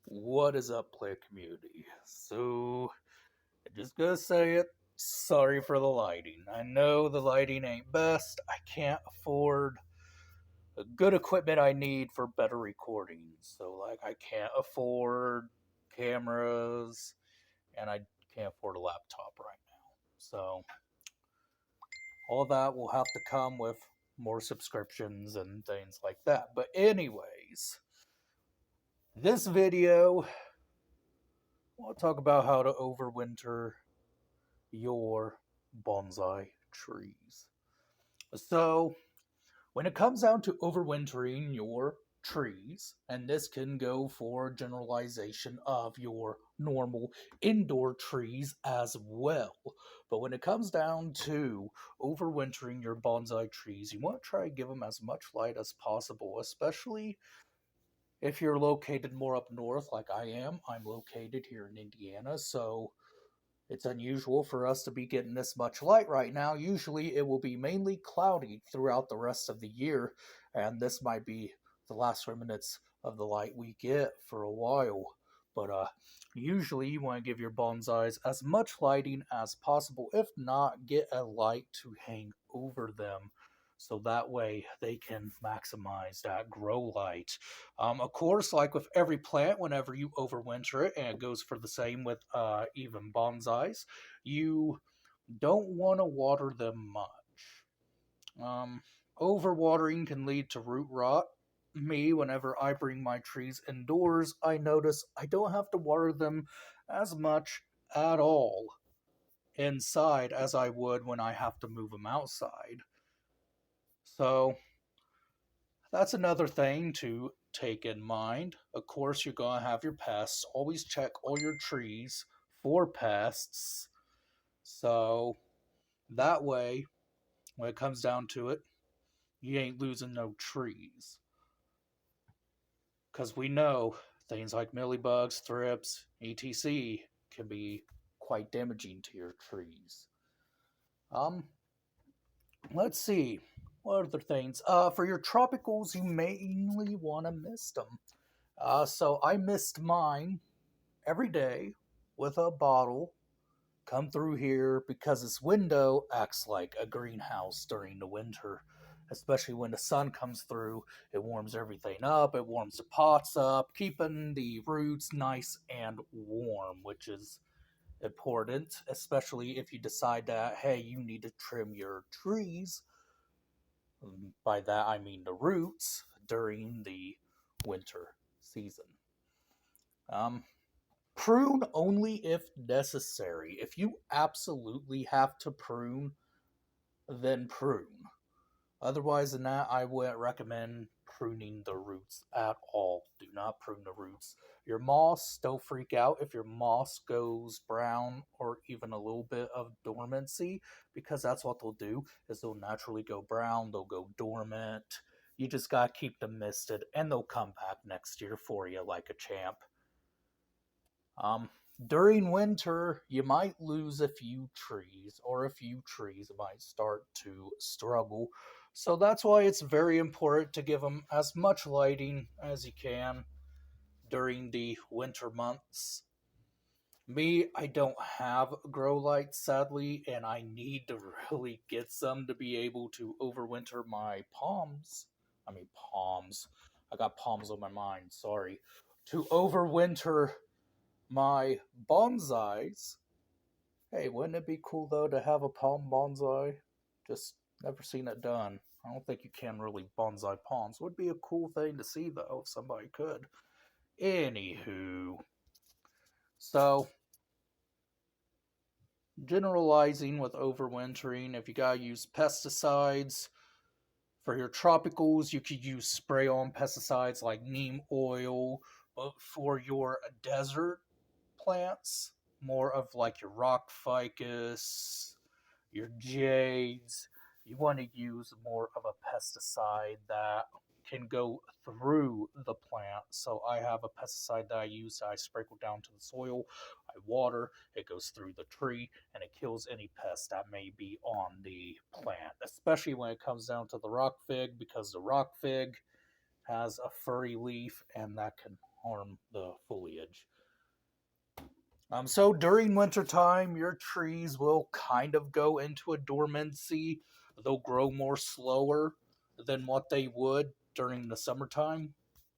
What is up, play community? So, I'm just gonna say it. Sorry for the lighting. I know the lighting ain't best. I can't afford the good equipment I need for better recording. So, I can't afford cameras, and I can't afford a laptop right now. So, all that will have to come with more subscriptions and things like that. But, anyways, this video, I'll talk about how to overwinter your bonsai trees. So, when it comes down to overwintering your trees, and this can go for generalization of your normal indoor trees as well. But when it comes down to overwintering your bonsai trees, you want to try to give them as much light as possible, especially if you're located more up north like I am. I'm located here in Indiana, so it's unusual for us to be getting this much light right now. Usually it will be mainly cloudy throughout the rest of the year, and this might be the last remnants of the light we get for a while. But usually you want to give your bonsais as much lighting as possible. If not, get a light to hang over them so that way they can maximize that grow light. Of course, like with every plant, whenever you overwinter it, and it goes for the same with even bonsais, you don't want to water them much. Overwatering can lead to root rot. Me, whenever I bring my trees indoors, I notice I don't have to water them as much at all inside as I would when I have to move them outside. So, that's another thing to take in mind. Of course, you're going to have your pests. Always check all your trees for pests. So that way, when it comes down to it, you ain't losing no trees. Because we know things like mealybugs, thrips, etc. can be quite damaging to your trees. Um, let's see. What other things? For your tropicals, you mainly want to mist them. So I mist mine every day with a bottle. Come through here because this window acts like a greenhouse during the winter. Especially when the sun comes through, it warms everything up, it warms the pots up, keeping the roots nice and warm, which is important, especially if you decide that, hey, you need to trim your trees. By that I mean the roots during the winter season. Um, Prune only if necessary. If you absolutely have to prune, then prune. Otherwise than that, I wouldn't recommend pruning the roots at all. Do not prune the roots. Your moss, don't freak out if your moss goes brown or even a little bit of dormancy, because that's what they'll do, is they'll naturally go brown, they'll go dormant. You just gotta keep them misted, and they'll come back next year for you like a champ. Um, During winter, you might lose a few trees, or a few trees might start to struggle. So that's why it's very important to give them as much lighting as you can during the winter months. Me, I don't have grow lights, sadly, and I need to really get some to be able to overwinter my palms. I mean, palms. I got palms on my mind, sorry. To overwinter my bonsais. Hey, wouldn't it be cool though to have a palm bonsai? Just never seen it done. I don't think you can really bonsai palms. Would be a cool thing to see though, if somebody could. Anywho, so generalizing with overwintering, if you gotta use pesticides for your tropicals, you could use spray on pesticides like neem oil. But for your desert plants, more of like your rock ficus, your jades, you want to use more of a pesticide that can go through the plant. So I have a pesticide that I use that I sprinkle down to the soil, I water, it goes through the tree, and it kills any pest that may be on the plant, especially when it comes down to the rock fig, because the rock fig has a furry leaf and that can harm the foliage. So during wintertime, your trees will kind of go into a dormancy. They'll grow more slower than what they would during the summertime,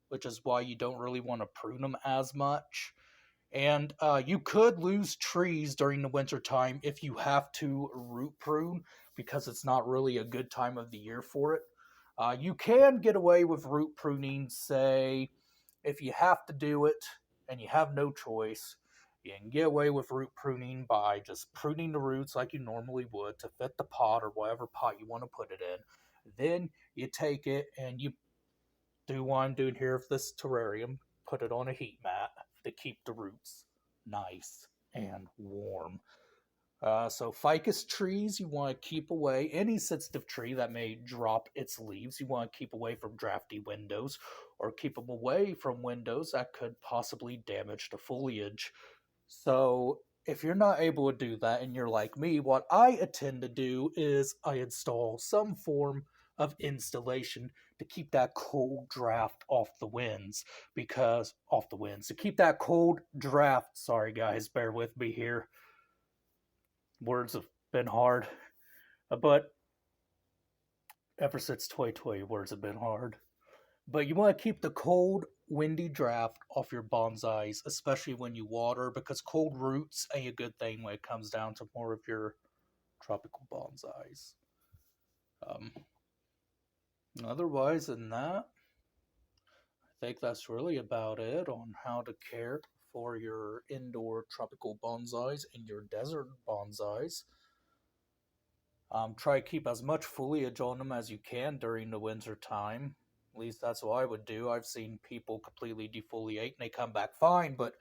which is why you don't really want to prune them as much. And you could lose trees during the winter time if you have to root prune because it's not really a good time of the year for it. You can get away with root pruning, say, if you have to do it and you have no choice. You can get away with root pruning by just pruning the roots like you normally would to fit the pot or whatever pot you want to put it in. Then you take it and you do what I'm doing here with this terrarium, put it on a heat mat to keep the roots nice and warm. So ficus trees you want to keep away. Any sensitive tree that may drop its leaves you want to keep away from drafty windows or keep them away from windows that could possibly damage the foliage. So if you're not able to do that and you're like me, what I tend to do is I install some form of installation to keep that cold draft off the winds because off the winds to keep that cold draft. Sorry guys, bear with me here. Words have been hard, but ever since 2020, words have been hard. But you want to keep the cold, windy draft off your bonsais, especially when you water, because cold roots ain't a good thing when it comes down to more of your tropical bonsais. Um, Otherwise than that, I think that's really about it on how to care for your indoor tropical bonsais and your desert bonsais. Try to keep as much foliage on them as you can during the winter time. At least that's what I would do. I've seen people completely defoliate and they come back fine. But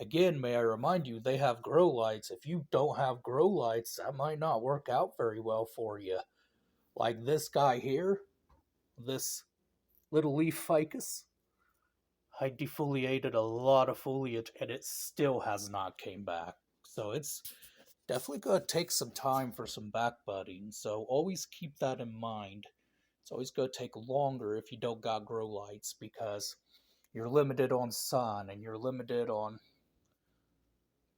again, may I remind you, they have grow lights. If you don't have grow lights, that might not work out very well for you. Like this guy here, this little leaf ficus, I defoliated a lot of foliage and it still has not came back. So it's definitely going to take some time for some back budding. So always keep that in mind. It's always going to take longer if you don't got grow lights because you're limited on sun and you're limited on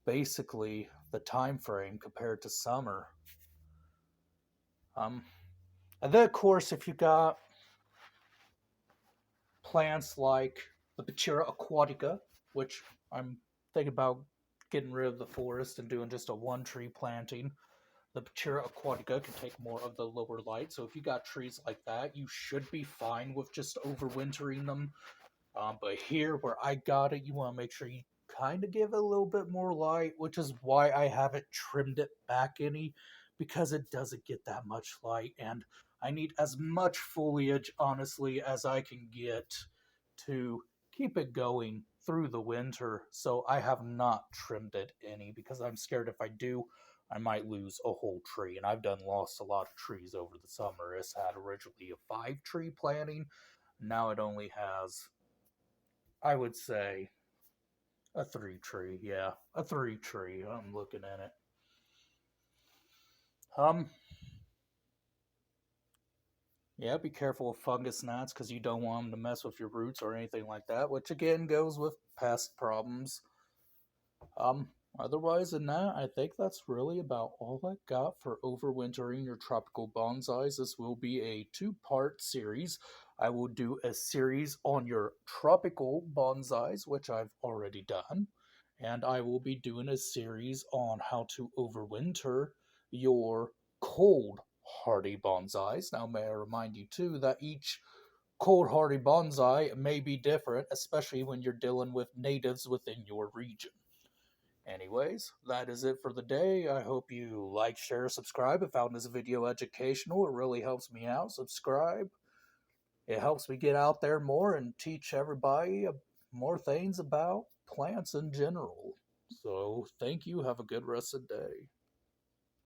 basically the time frame compared to summer. Um, and then of course if you got plants like the Pachira aquatica, which I'm thinking about getting rid of the forest and doing just a one tree planting. The Pachira aquatica can take more of the lower light, so if you got trees like that, you should be fine with just overwintering them. But here, where I got it, you want to make sure you kind of give it a little bit more light, which is why I haven't trimmed it back any, because it doesn't get that much light, and I need as much foliage, honestly, as I can get to keep it going through the winter. So I have not trimmed it any because I'm scared if I do, I might lose a whole tree. And I've done lost a lot of trees over the summer. It's had originally a 5 tree planting. Now it only has, I would say, a 3 tree. Yeah, a 3 tree. I'm looking at it. Um, yeah, be careful with fungus gnats because you don't want them to mess with your roots or anything like that, which again goes with pest problems. Um, Otherwise than that, I think that's really about all I got for overwintering your tropical bonsais. This will be a 2 part series. I will do a series on your tropical bonsais, which I've already done, and I will be doing a series on how to overwinter your cold hardy bonsais. Now, may I remind you too that each cold hardy bonsai may be different, especially when you're dealing with natives within your region. Anyways, that is it for the day. I hope you like, share, subscribe. If found this video educational, it really helps me out. Subscribe. It helps me get out there more and teach everybody more things about plants in general. So, thank you. Have a good rest of the day.